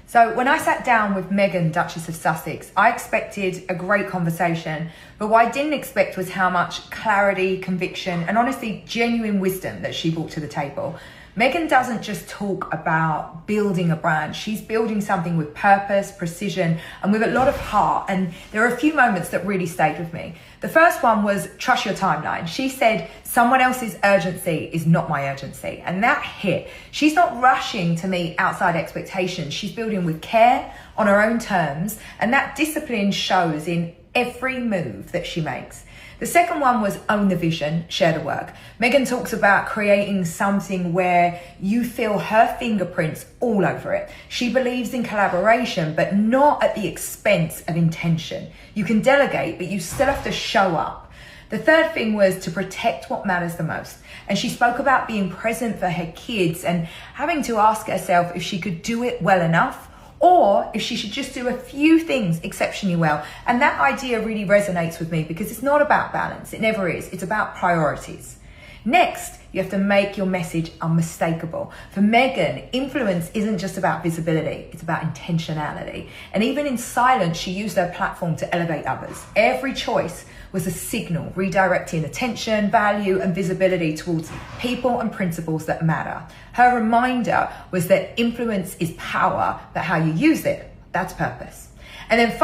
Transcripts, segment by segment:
So when I sat down with Meghan, Duchess of Sussex, I expected a great conversation, but what I didn't expect was how much clarity, conviction, and honestly, genuine wisdom that she brought to the table. Meghan doesn't just talk about building a brand. She's building something with purpose, precision, and with a lot of heart. And there are a few moments that really stayed with me. The first one was trust your timeline. She said, someone else's urgency is not my urgency. And that hit. She's not rushing to meet outside expectations. She's building with care on her own terms. And that discipline shows in every move that she makes. The second one was own the vision, share the work. Meghan talks about creating something where you feel her fingerprints all over it. She believes in collaboration, but not at the expense of intention. You can delegate, but you still have to show up. The third thing was to protect what matters the most. And she spoke about being present for her kids and having to ask herself if she could do it well enough, or if she should just do a few things exceptionally well. And that idea really resonates with me because it's not about balance. It never is. It's about priorities. Next, you have to make your message unmistakable. For Meghan, influence isn't just about visibility. It's about intentionality. And even in silence, she used her platform to elevate others. Every choice was a signal, redirecting attention, value, and visibility towards people and principles that matter. Her reminder was that influence is power, but how you use it, that's purpose. And then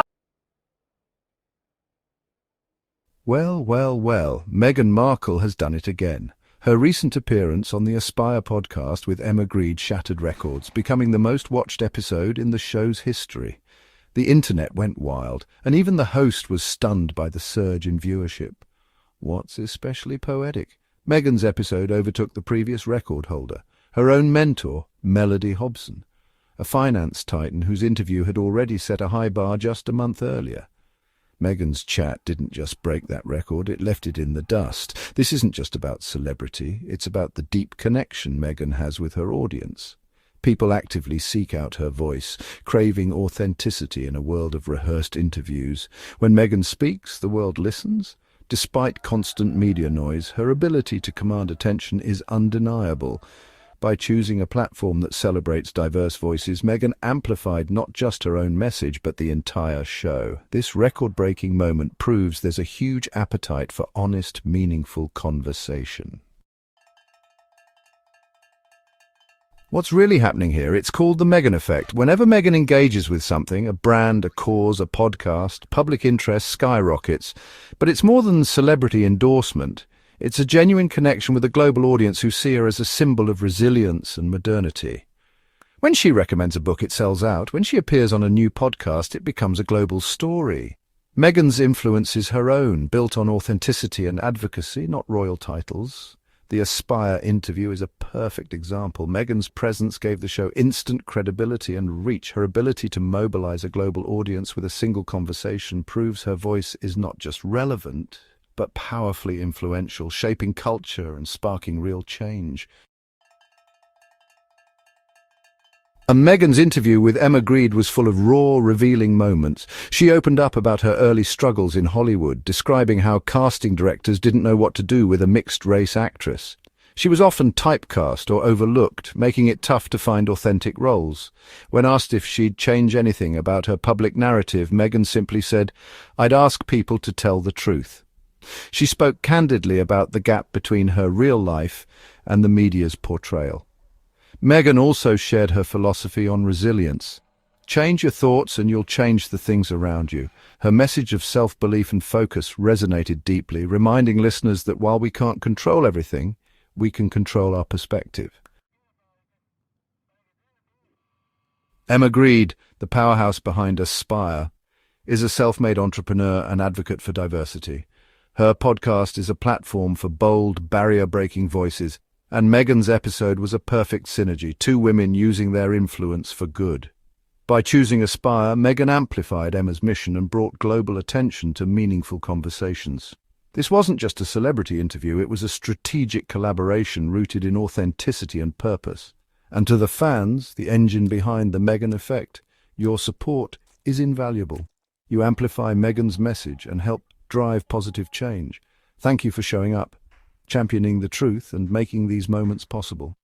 Well, Meghan Markle has done it again. Her recent appearance on the Aspire podcast with Emma Grede shattered records, becoming the most watched episode in the show's history. The internet went wild, and even the host was stunned by the surge in viewership. What's especially poetic? Meghan's episode overtook the previous record holder, her own mentor, Mellody Hobson, a finance titan whose interview had already set a high bar just a month earlier. Meghan's chat didn't just break that record, it left it in the dust. This isn't just about celebrity, it's about the deep connection Meghan has with her audience. People actively seek out her voice, craving authenticity in a world of rehearsed interviews. When Meghan speaks, the world listens. Despite constant media noise, her ability to command attention is undeniable. By choosing a platform that celebrates diverse voices, Meghan amplified not just her own message, but the entire show. This record-breaking moment proves there's a huge appetite for honest, meaningful conversation. What's really happening here? It's called the Meghan Effect. Whenever Meghan engages with something, a brand, a cause, a podcast, public interest skyrockets. But it's more than celebrity endorsement. It's a genuine connection with a global audience who see her as a symbol of resilience and modernity. When she recommends a book, it sells out. When she appears on a new podcast, it becomes a global story. Meghan's influence is her own, built on authenticity and advocacy, not royal titles. The Aspire interview is a perfect example. Meghan's presence gave the show instant credibility and reach. Her ability to mobilize a global audience with a single conversation proves her voice is not just relevant, but powerfully influential, shaping culture and sparking real change. And Meghan's interview with Emma Grede was full of raw, revealing moments. She opened up about her early struggles in Hollywood, describing how casting directors didn't know what to do with a mixed-race actress. She was often typecast or overlooked, making it tough to find authentic roles. When asked if she'd change anything about her public narrative, Meghan simply said, "I'd ask people to tell the truth." She spoke candidly about the gap between her real life and the media's portrayal. Meghan also shared her philosophy on resilience. Change your thoughts and you'll change the things around you. Her message of self-belief and focus resonated deeply, reminding listeners that while we can't control everything, we can control our perspective. Emma Grede, the powerhouse behind Aspire, is a self-made entrepreneur and advocate for diversity. Her podcast is a platform for bold, barrier-breaking voices, and Meghan's episode was a perfect synergy, two women using their influence for good. By choosing Aspire, Meghan amplified Emma's mission and brought global attention to meaningful conversations. This wasn't just a celebrity interview, it was a strategic collaboration rooted in authenticity and purpose. And to the fans, the engine behind the Meghan Effect, your support is invaluable. You amplify Meghan's message and help drive positive change. Thank you for showing up, championing the truth and making these moments possible.